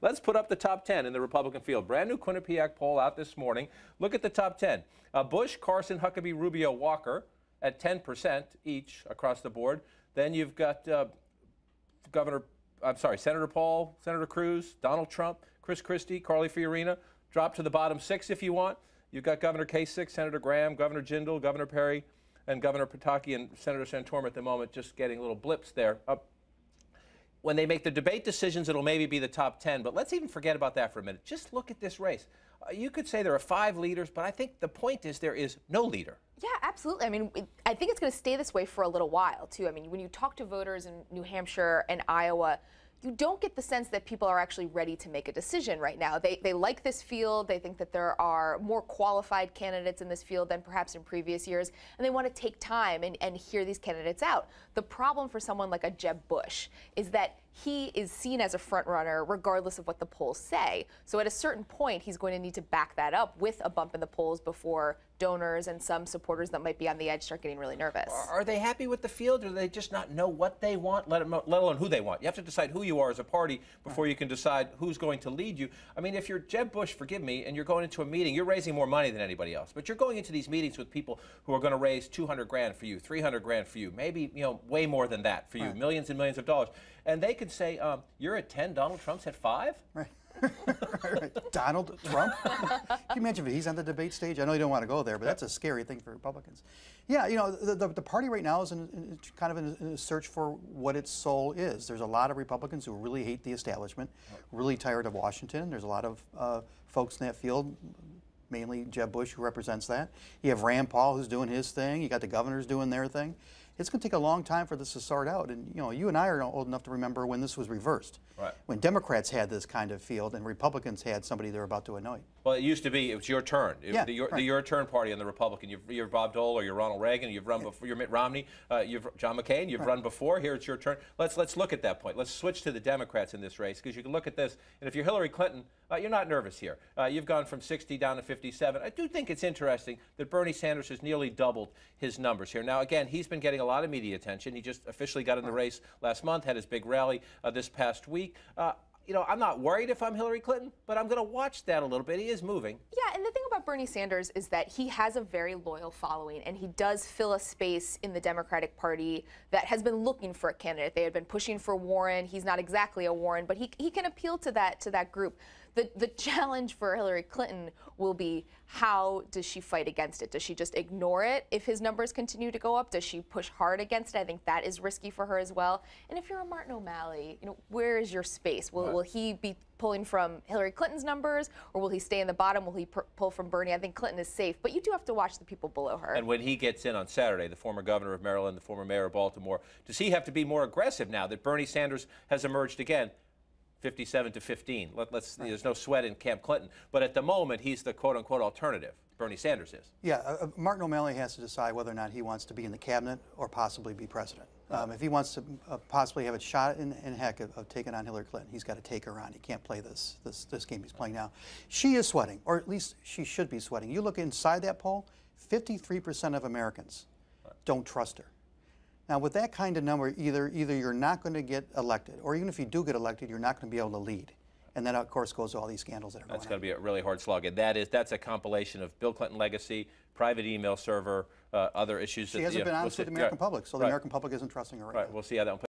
Let's put up the top 10 in the Republican field. Brand new Quinnipiac poll out this morning. Look at the top 10. Bush, Carson, Huckabee, Rubio, Walker at 10% each across the board. Then you've got Senator Paul, Senator Cruz, Donald Trump, Chris Christie, Carly Fiorina. Drop to the bottom 6 if you want. You've got Governor Kasich, Senator Graham, Governor Jindal, Governor Perry, and Governor Pataki and Senator Santorum at the moment, just getting little blips there. When they make the debate decisions, it'll maybe be the top 10, but let's even forget about that for a minute. Just look at this race. You could say there are 5 leaders, but I think the point is there is no leader. Yeah, absolutely. I mean, I think it's going to stay this way for a little while, too. I mean, when you talk to voters in New Hampshire and Iowa, you don't get the sense that people are actually ready to make a decision right now. They like this field. They think that there are more qualified candidates in this field than perhaps in previous years, and they want to take time and hear these candidates out. The problem for someone like a Jeb Bush is that he is seen as a front runner regardless of what the polls say. So at a certain point, he's going to need to back that up with a bump in the polls before donors and some supporters that might be on the edge start getting really nervous. Are they happy with the field, or do they just not know what they want, let alone who they want? You have to decide who you are as a party before you can decide who's going to lead you. I mean, if you're Jeb Bush, forgive me, and you're going into a meeting, you're raising more money than anybody else, but you're going into these meetings with people who are going to raise 200 grand for you, 300 grand for you, maybe, way more than that for you, millions and millions of dollars. And they could say, you're at 10, Donald Trump's at 5? Right. Donald Trump? Can you imagine if he's on the debate stage? I know you don't want to go there, but that's a scary thing for Republicans. Yeah, the party right now is kind of in a search for what its soul is. There's a lot of Republicans who really hate the establishment, really tired of Washington. There's a lot of folks in that field, mainly Jeb Bush, who represents that. You have Rand Paul, who's doing his thing. You got the governors doing their thing. It's going to take a long time for this to sort out. And, you and I are old enough to remember when this was reversed. Right. When Democrats had this kind of field and Republicans had somebody they're about to anoint. Well, it used to be, it was your turn. The your turn party on the Republican. You're Bob Dole or you're Ronald Reagan. You've run before. You're Mitt Romney. You've John McCain. You've run before. Here it's your turn. Let's look at that point. Let's switch to the Democrats in this race, because you can look at this. And if you're Hillary Clinton, you're not nervous here. You've gone from 60 down to 57. I do think it's interesting that Bernie Sanders has nearly doubled his numbers here. Now, again, he's been getting a lot of media attention. He just officially got in the race last month, had his big rally this past week. I'm not worried if I'm Hillary Clinton, but I'm going to watch that a little bit. He is moving. Yeah, and the thing about Bernie Sanders is that he has a very loyal following, and he does fill a space in the Democratic Party that has been looking for a candidate. They had been pushing for Warren. He's not exactly a Warren, but he can appeal to that group. The challenge for Hillary Clinton will be, how does she fight against it? Does she just ignore it if his numbers continue to go up? Does she push hard against it? I think that is risky for her as well. And if you're a Martin O'Malley, where is your space? Will he be pulling from Hillary Clinton's numbers, or will he stay in the bottom? Will he pull from Bernie? I think Clinton is safe, but you do have to watch the people below her. And when he gets in on Saturday, the former governor of Maryland, the former mayor of Baltimore, does he have to be more aggressive now that Bernie Sanders has emerged again? 57 to 15. There's no sweat in Camp Clinton. But at the moment, he's the quote-unquote alternative. Bernie Sanders is. Yeah, Martin O'Malley has to decide whether or not he wants to be in the cabinet or possibly be president. If he wants to possibly have a shot in heck of taking on Hillary Clinton, he's got to take her on. He can't play this game he's playing now. She is sweating, or at least she should be sweating. You look inside that poll, 53% of Americans don't trust her. Now, with that kind of number, either you're not going to get elected, or even if you do get elected, you're not going to be able to lead. And that, of course, goes to all these scandals that are going on. That's going to be a really hard slog. And that's a compilation of Bill Clinton legacy, private email server, other issues. She hasn't been honest with the American public, so the American public isn't trusting her right now. We'll see how that one plays.